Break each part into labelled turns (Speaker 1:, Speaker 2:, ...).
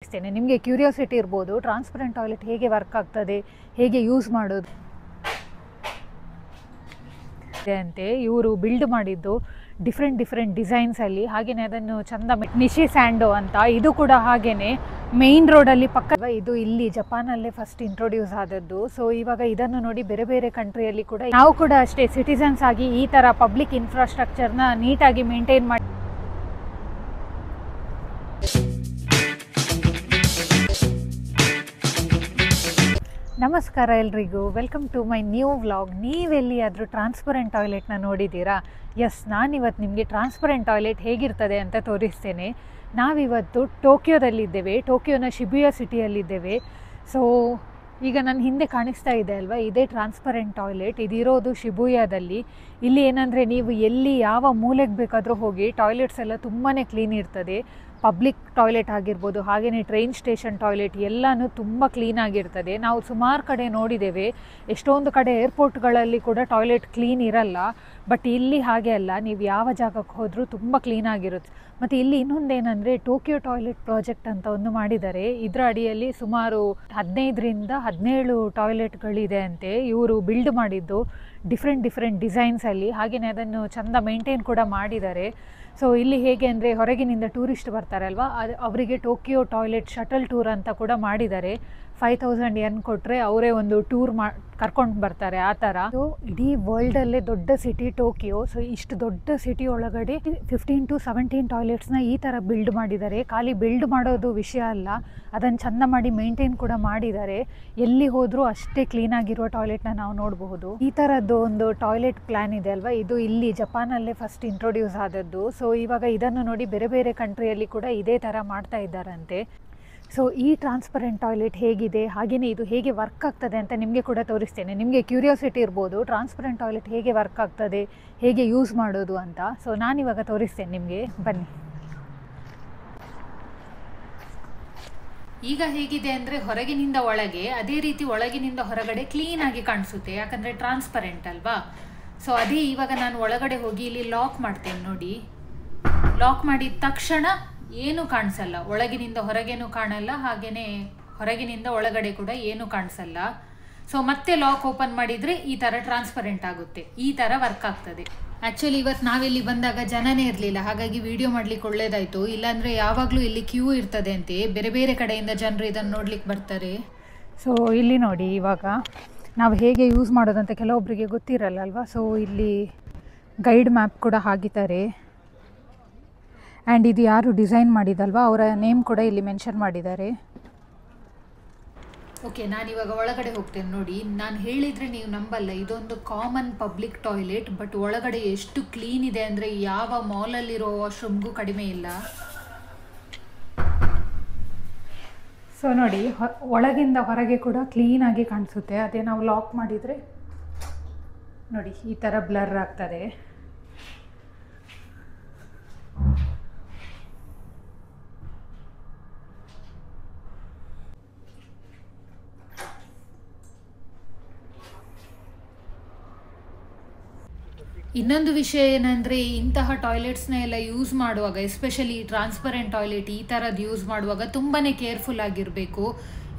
Speaker 1: ನಿಮಗೆ ಕ್ಯೂರಿಯಾಸಿಟಿ ಇರ್ಬೋದು transparent toilet ಹೇಗೆ ವರ್ಕ್ ಆಗ್ತದೆ, ಹೇಗೆ ಯೂಸ್ ಮಾಡೋದು ಅಂತೆ. ಇವರು ಬಿಲ್ಡ್ ಮಾಡಿದ್ದು ಡಿಫ್ರೆಂಟ್ ಡಿಸೈನ್ಸಲ್ಲಿ, ಹಾಗೆಯೇ ಅದನ್ನು ಚಂದ ನಿಶಿ ಸ್ಯಾಂಡೋ ಅಂತ, ಇದು ಕೂಡ ಹಾಗೆಯೇ ಮೇನ್ ರೋಡಲ್ಲಿ ಪಕ್ಕ. ಇದು ಇಲ್ಲಿ ಜಪಾನಲ್ಲೇ ಫಸ್ಟ್ ಇಂಟ್ರೊಡ್ಯೂಸ್ ಆದದ್ದು. ಸೊ ಇವಾಗ ಇದನ್ನು ನೋಡಿ ಬೇರೆ ಬೇರೆ ಕಂಟ್ರಿಯಲ್ಲಿ ಕೂಡ ನಾವು ಕೂಡ ಅಷ್ಟೇ ಸಿಟಿಸನ್ಸ್ ಆಗಿ ಈ ಥರ ಪಬ್ಲಿಕ್ ಇನ್ಫ್ರಾಸ್ಟ್ರಕ್ಚರ್ನ ನೀಟಾಗಿ ಮೇಂಟೈನ್ ಮಾಡಿ. ನಮಸ್ಕಾರ ಎಲ್ರಿಗೂ, welcome to my new vlog. ನೀವೆಲ್ಲಿಯಾದರೂ ಟ್ರಾನ್ಸ್ಪರೆಂಟ್ ಟಾಯ್ಲೆಟ್ನ ನೋಡಿದ್ದೀರಾ? ಎಸ್, ನಾನಿವತ್ತು ನಿಮಗೆ ಟ್ರಾನ್ಸ್ಪರೆಂಟ್ ಟಾಯ್ಲೆಟ್ ಹೇಗಿರ್ತದೆ ಅಂತ ತೋರಿಸ್ತೇನೆ. ನಾವಿವತ್ತು ಟೋಕಿಯೋದಲ್ಲಿದ್ದೇವೆ, ಟೋಕಿಯೋನ ಶಿಬುಯಾ ಸಿಟಿಯಲ್ಲಿದ್ದೇವೆ. ಸೊ ಈಗ ನನ್ನ ಹಿಂದೆ ಕಾಣಿಸ್ತಾ ಇದೆ ಅಲ್ವಾ, ಇದೇ ಟ್ರಾನ್ಸ್ಪರೆಂಟ್ ಟಾಯ್ಲೆಟ್. ಇದಿರೋದು ಶಿಬುಯಾದಲ್ಲಿ. ಇಲ್ಲಿ ಏನಂದರೆ ನೀವು ಎಲ್ಲಿ ಯಾವ ಮೂಲೆಗೆ ಬೇಕಾದರೂ ಹೋಗಿ, ಟಾಯ್ಲೆಟ್ಸ್ ಎಲ್ಲ ತುಂಬಾ ಕ್ಲೀನ್ ಇರ್ತದೆ. ಪಬ್ಲಿಕ್ ಟಾಯ್ಲೆಟ್ ಆಗಿರ್ಬೋದು, ಹಾಗೆಯೇ ಟ್ರೈನ್ ಸ್ಟೇಷನ್ ಟಾಯ್ಲೆಟ್ ಎಲ್ಲನೂ ತುಂಬ ಕ್ಲೀನಾಗಿರ್ತದೆ. ನಾವು ಸುಮಾರು ಕಡೆ ನೋಡಿದ್ದೇವೆ, ಎಷ್ಟೊಂದು ಕಡೆ ಏರ್ಪೋರ್ಟ್ಗಳಲ್ಲಿ ಕೂಡ ಟಾಯ್ಲೆಟ್ ಕ್ಲೀನ್ ಇರಲ್ಲ. ಬಟ್ ಇಲ್ಲಿ ಹಾಗೆ ಅಲ್ಲ, ನೀವು ಯಾವ ಜಾಗಕ್ಕೆ ಹೋದರೂ ತುಂಬ ಕ್ಲೀನಾಗಿರುತ್ತೆ. ಮತ್ತು ಇಲ್ಲಿ ಇನ್ನೊಂದೇನೆಂದರೆ ಟೋಕಿಯೋ ಟಾಯ್ಲೆಟ್ ಪ್ರಾಜೆಕ್ಟ್ ಅಂತ ಒಂದು ಮಾಡಿದ್ದಾರೆ. ಇದರ ಅಡಿಯಲ್ಲಿ ಸುಮಾರು 15ರಿಂದ 17 ಟಾಯ್ಲೆಟ್ಗಳಿದೆ ಅಂತೆ. ಇವರು ಬಿಲ್ಡ್ ಮಾಡಿದ್ದು ಡಿಫ್ರೆಂಟ್ ಡಿಸೈನ್ಸಲ್ಲಿ, ಹಾಗೆಯೇ ಅದನ್ನು ಚಂದ ಮೇಂಟೈನ್ ಕೂಡ ಮಾಡಿದ್ದಾರೆ. ಸೊ ಇಲ್ಲಿ ಹೇಗೆ ಅಂದರೆ ಹೊರಗಿನಿಂದ ಟೂರಿಸ್ಟ್ ಬರ್ತಾರಲ್ವ, ಅವರಿಗೆ ಟೋಕಿಯೋ ಟಾಯ್ಲೆಟ್ ಶಟಲ್ ಟೂರ್ ಅಂತ ಕೂಡ ಮಾಡಿದ್ದಾರೆ. 5000 ಯೆನ್ ಕೊಟ್ಟರೆ ಅವರೇ ಒಂದು ಟೂರ್ ಕರ್ಕೊಂಡು ಬರ್ತಾರೆ, ಆ ಥರ. ಸೊ ಇಡೀ ವರ್ಲ್ಡಲ್ಲೇ ದೊಡ್ಡ ಸಿಟಿ ಟೋಕಿಯೋ. ಸೊ ಇಷ್ಟು ದೊಡ್ಡ ಸಿಟಿ ಒಳಗಡೆ 15 to 17 ಟಾಯ್ಲೆಟ್ಸ್ನ ಈ ಥರ ಬಿಲ್ಡ್ ಮಾಡಿದ್ದಾರೆ. ಖಾಲಿ ಬಿಲ್ಡ್ ಮಾಡೋದು ವಿಷಯ ಅಲ್ಲ, ಅದನ್ನು ಚೆಂದ ಮಾಡಿ ಮೇಂಟೈನ್ ಕೂಡ ಮಾಡಿದ್ದಾರೆ. ಎಲ್ಲಿ ಹೋದರೂ ಅಷ್ಟೇ ಕ್ಲೀನಾಗಿರುವ ಟಾಯ್ಲೆಟ್ನ ನಾವು ನೋಡಬಹುದು. ಈ ಥರದ್ದು ಒಂದು ಟಾಯ್ಲೆಟ್ ಪ್ಲ್ಯಾನ್ ಇದೆ ಅಲ್ವಾ, ಇದು ಇಲ್ಲಿ ಜಪಾನಲ್ಲೇ ಫಸ್ಟ್ ಇಂಟ್ರೊಡ್ಯೂಸ್ ಆದದ್ದು. ಸೊ ಇವಾಗ ಇದನ್ನು ನೋಡಿ ಬೇರೆ ಬೇರೆ ಕಂಟ್ರಿಯಲ್ಲಿ ಕೂಡ ಇದೇ ಥರ ಮಾಡ್ತಾ ಇದ್ದಾರಂತೆ. ಸೊ ಈ ಟ್ರಾನ್ಸ್ಪರೆಂಟ್ ಟಾಯ್ಲೆಟ್ ಹೇಗಿದೆ, ಹಾಗೆಯೇ ಇದು ಹೇಗೆ ವರ್ಕ್ ಆಗ್ತದೆ ಅಂತ ನಿಮಗೆ ಕೂಡ ತೋರಿಸ್ತೇನೆ. ನಿಮಗೆ ಕ್ಯೂರಿಯಾಸಿಟಿ ಇರ್ಬೋದು ಟ್ರಾನ್ಸ್ಪರೆಂಟ್ ಟಾಯ್ಲೆಟ್ ಹೇಗೆ ವರ್ಕ್ ಆಗ್ತದೆ, ಹೇಗೆ ಯೂಸ್ ಮಾಡೋದು ಅಂತ. ಸೊ ನಾನಿವಾಗ ತೋರಿಸ್ತೇನೆ ನಿಮಗೆ, ಬನ್ನಿ. ಈಗ ಹೇಗಿದೆ ಅಂದರೆ ಹೊರಗಿನಿಂದ ಒಳಗೆ, ಅದೇ ರೀತಿ ಒಳಗಿನಿಂದ ಹೊರಗಡೆ ಕ್ಲೀನಾಗಿ ಕಾಣಿಸುತ್ತೆ, ಯಾಕಂದರೆ ಟ್ರಾನ್ಸ್ಪರೆಂಟ್ ಅಲ್ವಾ. ಸೊ ಅದೇ ಇವಾಗ ನಾನು ಒಳಗಡೆ ಹೋಗಿ ಇಲ್ಲಿ ಲಾಕ್ ಮಾಡ್ತೇನೆ ನೋಡಿ. ಲಾಕ್ ಮಾಡಿದ ತಕ್ಷಣ ಏನು ಕಾಣಿಸಲ್ಲ, ಒಳಗಿನಿಂದ ಹೊರಗೇನು ಕಾಣಲ್ಲ, ಹಾಗೆಯೇ ಹೊರಗಿನಿಂದ ಒಳಗಡೆ ಕೂಡ ಏನು ಕಾಣಿಸಲ್ಲ. ಸೊ ಮತ್ತೆ ಲಾಕ್ ಓಪನ್ ಮಾಡಿದರೆ ಈ ಥರ ಟ್ರಾನ್ಸ್ಪರೆಂಟ್ ಆಗುತ್ತೆ, ಈ ಥರ ವರ್ಕ್ ಆಗ್ತದೆ. ಆ್ಯಕ್ಚುಲಿ ಇವತ್ತು ನಾವಿಲ್ಲಿ ಬಂದಾಗ ಜನನೇ ಇರಲಿಲ್ಲ, ಹಾಗಾಗಿ ವಿಡಿಯೋ ಮಾಡ್ಲಿಕ್ಕೆ ಒಳ್ಳೇದಾಯಿತು. ಇಲ್ಲಾಂದರೆ ಯಾವಾಗಲೂ ಇಲ್ಲಿ ಕ್ಯೂ ಇರ್ತದೆ ಅಂತೆ, ಬೇರೆ ಬೇರೆ ಕಡೆಯಿಂದ ಜನರು ಇದನ್ನು ನೋಡ್ಲಿಕ್ಕೆ ಬರ್ತಾರೆ. ಸೊ ಇಲ್ಲಿ ನೋಡಿ, ಇವಾಗ ನಾವು ಹೇಗೆ ಯೂಸ್ ಮಾಡೋದಂತ ಕೆಲವೊಬ್ಬರಿಗೆ ಗೊತ್ತಿರಲ್ಲ ಅಲ್ವಾ. ಸೊ ಇಲ್ಲಿ ಗೈಡ್ ಮ್ಯಾಪ್ ಕೂಡ ಹಾಕಿದ್ದಾರೆ. ಆ್ಯಂಡ್ ಇದು ಯಾರು ಡಿಸೈನ್ ಮಾಡಿದಲ್ವಾ ಅವರ ನೇಮ್ ಕೂಡ ಇಲ್ಲಿ ಮೆನ್ಷನ್ ಮಾಡಿದ್ದಾರೆ. ಓಕೆ, ನಾನಿವಾಗ ಒಳಗಡೆ ಹೋಗ್ತೇನೆ ನೋಡಿ. ನಾನು ಹೇಳಿದರೆ ನೀವು ನಂಬಲ್ಲ, ಇದೊಂದು ಕಾಮನ್ ಪಬ್ಲಿಕ್ ಟಾಯ್ಲೆಟ್, ಬಟ್ ಒಳಗಡೆ ಎಷ್ಟು ಕ್ಲೀನ್ ಇದೆ ಅಂದರೆ ಯಾವ ಮಾಲಲ್ಲಿರೋ ವಾಶ್ರೂಮ್ಗೂ ಕಡಿಮೆ ಇಲ್ಲ. ಸೊ ನೋಡಿ, ಒಳಗಿಂದ ಹೊರಗೆ ಕೂಡ ಕ್ಲೀನಾಗಿ ಕಾಣಿಸುತ್ತೆ. ಅದೇ ನಾವು ಲಾಕ್ ಮಾಡಿದರೆ ನೋಡಿ ಈ ಥರ ಬ್ಲರ್ ಆಗ್ತದೆ. ಇನ್ನೊಂದು ವಿಷಯ ಏನಂದರೆ, ಇಂತಹ ಟಾಯ್ಲೆಟ್ಸ್ನ ಎಲ್ಲ ಯೂಸ್ ಮಾಡುವಾಗ, ಎಸ್ಪೆಷಲಿ ಟ್ರಾನ್ಸ್ಪರೆಂಟ್ ಟಾಯ್ಲೆಟ್ ಈ ಥರದ್ದು ಯೂಸ್ ಮಾಡುವಾಗ ತುಂಬಾ ಕೇರ್ಫುಲ್ ಆಗಿರಬೇಕು.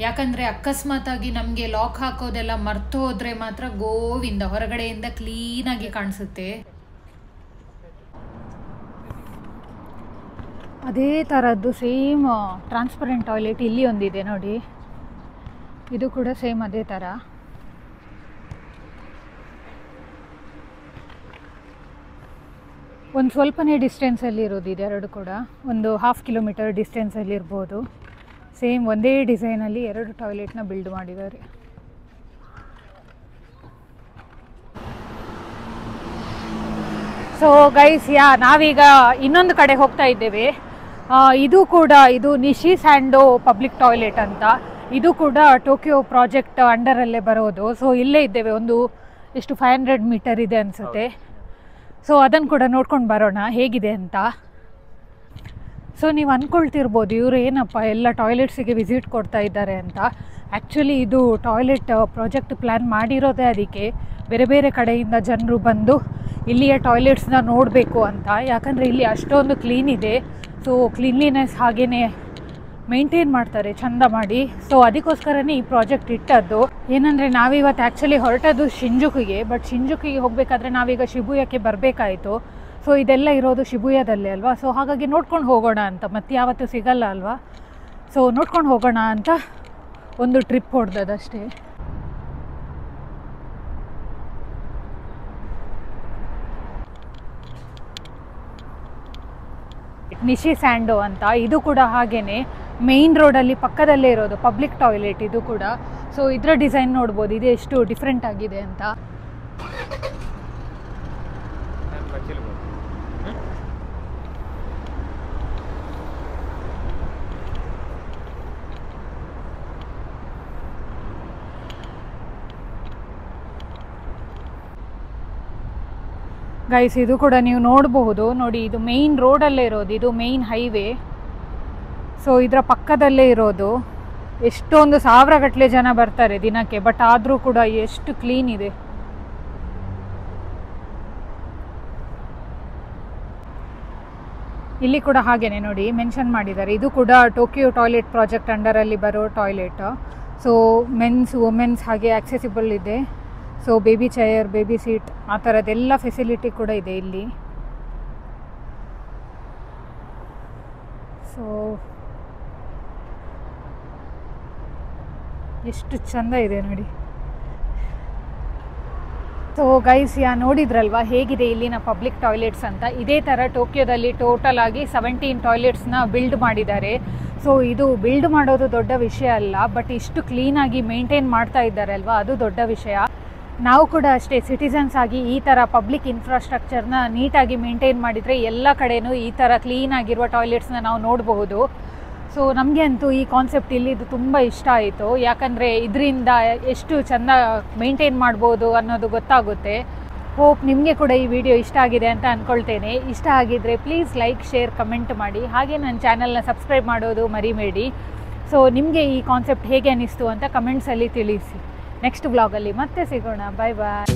Speaker 1: ಯಾಕಂದರೆ ಅಕಸ್ಮಾತಾಗಿ ನಮಗೆ ಲಾಕ್ ಹಾಕೋದೆಲ್ಲ ಮರ್ತು ಹೋದರೆ ಮಾತ್ರ ಗೋವಿಂದ, ಹೊರಗಡೆಯಿಂದ ಕ್ಲೀನಾಗಿ ಕಾಣಿಸುತ್ತೆ. ಅದೇ ಥರದ್ದು ಸೇಮ್ ಟ್ರಾನ್ಸ್ಪರೆಂಟ್ ಟಾಯ್ಲೆಟ್ ಇಲ್ಲಿ ಒಂದಿದೆ ನೋಡಿ, ಇದು ಕೂಡ ಸೇಮ್ ಅದೇ ಥರ. ಒಂದು ಸ್ವಲ್ಪನೇ ಡಿಸ್ಟೆನ್ಸಲ್ಲಿ ಇರೋದಿದೆ, ಎರಡು ಕೂಡ ಒಂದು 1/2 ಕಿಲೋಮೀಟರ್ ಡಿಸ್ಟೆನ್ಸಲ್ಲಿ ಇರ್ಬೋದು. ಸೇಮ್ ಒಂದೇ ಡಿಸೈನಲ್ಲಿ 2 ಟಾಯ್ಲೆಟ್ನ ಬಿಲ್ಡ್ ಮಾಡಿದ್ದಾರೆ. ಸೊ ಗೈಸ್, ನಾವೀಗ ಇನ್ನೊಂದು ಕಡೆ ಹೋಗ್ತಾ ಇದ್ದೇವೆ. ಇದು ನಿಶಿ ಸ್ಯಾಂಡೋ ಪಬ್ಲಿಕ್ ಟಾಯ್ಲೆಟ್ ಅಂತ. ಇದು ಕೂಡ ಟೋಕಿಯೋ ಪ್ರಾಜೆಕ್ಟ್ ಅಂಡರಲ್ಲೇ ಬರೋದು. ಸೊ ಇಲ್ಲೇ ಇದ್ದೇವೆ, ಒಂದು ಎಷ್ಟು 500 ಮೀಟರ್ ಇದೆ ಅನಿಸುತ್ತೆ. ಸೊ ಅದನ್ನು ಕೂಡ ನೋಡ್ಕೊಂಡು ಬರೋಣ ಹೇಗಿದೆ ಅಂತ. ಸೊ ನೀವು ಅಂದ್ಕೊಳ್ತಿರ್ಬೋದು, ಇವರು ಏನಪ್ಪ ಎಲ್ಲ ಟಾಯ್ಲೆಟ್ಸಿಗೆ ವಿಸಿಟ್ ಕೊಡ್ತಾ ಇದ್ದಾರೆ ಅಂತ. ಆ್ಯಕ್ಚುಲಿ ಇದು ಟಾಯ್ಲೆಟ್ ಪ್ರಾಜೆಕ್ಟ್ ಪ್ಲ್ಯಾನ್ ಮಾಡಿರೋದೇ ಅದಕ್ಕೆ, ಬೇರೆ ಬೇರೆ ಕಡೆಯಿಂದ ಜನರು ಬಂದು ಇಲ್ಲಿಯ ಟಾಯ್ಲೆಟ್ಸ್ನ ನೋಡಬೇಕು ಅಂತ. ಯಾಕಂದರೆ ಇಲ್ಲಿ ಅಷ್ಟೊಂದು ಕ್ಲೀನ್ ಇದೆ. ಸೊ ಕ್ಲೀನ್ಲಿನೆಸ್ ಹಾಗೆಯೇ ಮೇಂಟೈನ್ ಮಾಡ್ತಾರೆ ಚಂದ ಮಾಡಿ. ಸೊ ಅದಕ್ಕೋಸ್ಕರನೇ ಈ ಪ್ರಾಜೆಕ್ಟ್ ಇಟ್ಟದ್ದು. ಏನಂದರೆ ನಾವಿವತ್ತು ಆ್ಯಕ್ಚುಲಿ ಹೊರಟದ್ದು ಶಿಂಜುಕಿಗೆ, ಬಟ್ ಶಿಂಜುಕಿಗೆ ಹೋಗಬೇಕಾದ್ರೆ ನಾವೀಗ ಶಿಬುಯಕ್ಕೆ ಬರಬೇಕಾಯಿತು. ಸೊ ಇದೆಲ್ಲ ಇರೋದು ಶಿಬುಯದಲ್ಲೇ ಅಲ್ವಾ, ಸೊ ಹಾಗಾಗಿ ನೋಡ್ಕೊಂಡು ಹೋಗೋಣ ಅಂತ, ಮತ್ತೆ ಯಾವತ್ತೂ ಸಿಗಲ್ಲ ಅಲ್ವಾ, ಸೊ ನೋಡ್ಕೊಂಡು ಹೋಗೋಣ ಅಂತ ಒಂದು ಟ್ರಿಪ್ ಹೊಡೆದದಷ್ಟೇ. ನಿಶಿ ಸ್ಯಾಂಡೋ ಅಂತ, ಇದು ಕೂಡ ಹಾಗೇನೆ ಮೇಯ್ನ್ ರೋಡಲ್ಲಿ ಪಕ್ಕದಲ್ಲೇ ಇರೋದು ಪಬ್ಲಿಕ್ ಟಾಯ್ಲೆಟ್ ಇದು ಕೂಡ. ಸೊ ಇದರ ಡಿಸೈನ್ ನೋಡ್ಬೋದು, ಇದು ಎಷ್ಟು ಡಿಫ್ರೆಂಟ್ ಆಗಿದೆ ಅಂತ. ಗೈಸ್ ಇದು ಕೂಡ ನೀವು ನೋಡಬಹುದು ನೋಡಿ, ಇದು ಮೇಯ್ನ್ ರೋಡಲ್ಲೇ ಇರೋದು, ಇದು ಮೇಯ್ನ್ ಹೈವೇ. ಸೊ ಇದರ ಪಕ್ಕದಲ್ಲೇ ಇರೋದು. ಎಷ್ಟೊಂದು ಸಾವಿರಗಟ್ಟಲೆ ಜನ ಬರ್ತಾರೆ ದಿನಕ್ಕೆ, ಬಟ್ ಆದರೂ ಕೂಡ ಎಷ್ಟು ಕ್ಲೀನ್ ಇದೆ. ಇಲ್ಲಿ ಕೂಡ ಹಾಗೇನೆ ನೋಡಿ ಮೆನ್ಷನ್ ಮಾಡಿದ್ದಾರೆ, ಇದು ಕೂಡ ಟೋಕಿಯೋ ಟಾಯ್ಲೆಟ್ ಪ್ರಾಜೆಕ್ಟ್ ಅಂಡರಲ್ಲಿ ಬರೋ ಟಾಯ್ಲೆಟ್. ಸೊ ಮೆನ್ಸ್ ವುಮೆನ್ಸ್ ಹಾಗೆ ಆಕ್ಸೆಸಿಬಲ್ ಇದೆ. So baby chair, baby seat, ಆ ಥರದ್ದೆಲ್ಲ ಫೆಸಿಲಿಟಿ ಕೂಡ ಇದೆ ಇಲ್ಲಿ. ಸೊ ಎಷ್ಟು ಚೆಂದ ಇದೆ ನೋಡಿ. ಸೊ ಗೈಸ್ ನೋಡಿದ್ರಲ್ವಾ ಹೇಗಿದೆ ಇಲ್ಲಿನ ಪಬ್ಲಿಕ್ ಟಾಯ್ಲೆಟ್ಸ್ ಅಂತ. ಇದೇ ಥರ ಟೋಕಿಯೋದಲ್ಲಿ ಟೋಟಲ್ ಆಗಿ 17 ಟಾಯ್ಲೆಟ್ಸ್ನ ಬಿಲ್ಡ್ ಮಾಡಿದ್ದಾರೆ. ಸೊ ಇದು ಬಿಲ್ಡ್ ಮಾಡೋದು ದೊಡ್ಡ ವಿಷಯ ಅಲ್ಲ, ಬಟ್ ಇಷ್ಟು ಕ್ಲೀನಾಗಿ ಮೇಂಟೈನ್ ಮಾಡ್ತಾ ಇದ್ದಾರೆ ಅಲ್ವಾ, ಅದು ದೊಡ್ಡ ವಿಷಯ. ನಾವು ಕೂಡ ಅಷ್ಟೇ ಸಿಟಿಸನ್ಸ್ ಆಗಿ ಈ ಥರ ಪಬ್ಲಿಕ್ ಇನ್ಫ್ರಾಸ್ಟ್ರಕ್ಚರ್ನ ನೀಟಾಗಿ ಮೇಂಟೈನ್ ಮಾಡಿದರೆ ಎಲ್ಲ ಕಡೆಯೂ ಈ ಥರ ಕ್ಲೀನಾಗಿರುವ ಟಾಯ್ಲೆಟ್ಸ್ನ ನಾವು ನೋಡಬಹುದು. ಸೊ ನಮಗೆ ಅಂತೂ ಈ ಕಾನ್ಸೆಪ್ಟ್ ಇಲ್ಲಿದ್ದು ತುಂಬ ಇಷ್ಟ ಆಯಿತು, ಯಾಕಂದರೆ ಇದರಿಂದ ಎಷ್ಟು ಚೆಂದ ಮೇಂಟೈನ್ ಮಾಡ್ಬೋದು ಅನ್ನೋದು ಗೊತ್ತಾಗುತ್ತೆ. ಹೋಪ್ ನಿಮಗೆ ಕೂಡ ಈ ವಿಡಿಯೋ ಇಷ್ಟ ಆಗಿದೆ ಅಂತ ಅಂದ್ಕೊಳ್ತೇನೆ. ಇಷ್ಟ ಆಗಿದ್ದರೆ ಪ್ಲೀಸ್ ಲೈಕ್, ಶೇರ್, ಕಮೆಂಟ್ ಮಾಡಿ. ಹಾಗೆ ನನ್ನ ಚಾನಲ್ನ ಸಬ್ಸ್ಕ್ರೈಬ್ ಮಾಡೋದು ಮರಿಬೇಡಿ. ಸೊ ನಿಮಗೆ ಈ ಕಾನ್ಸೆಪ್ಟ್ ಹೇಗೆ ಅನ್ನಿಸ್ತು ಅಂತ ಕಮೆಂಟ್ಸಲ್ಲಿ ತಿಳಿಸಿ. ನೆಕ್ಸ್ಟ್ ವ್ಲಾಗಲ್ಲಿ ಮತ್ತೆ ಸಿಗೋಣ. ಬಾಯ್ ಬಾಯ್.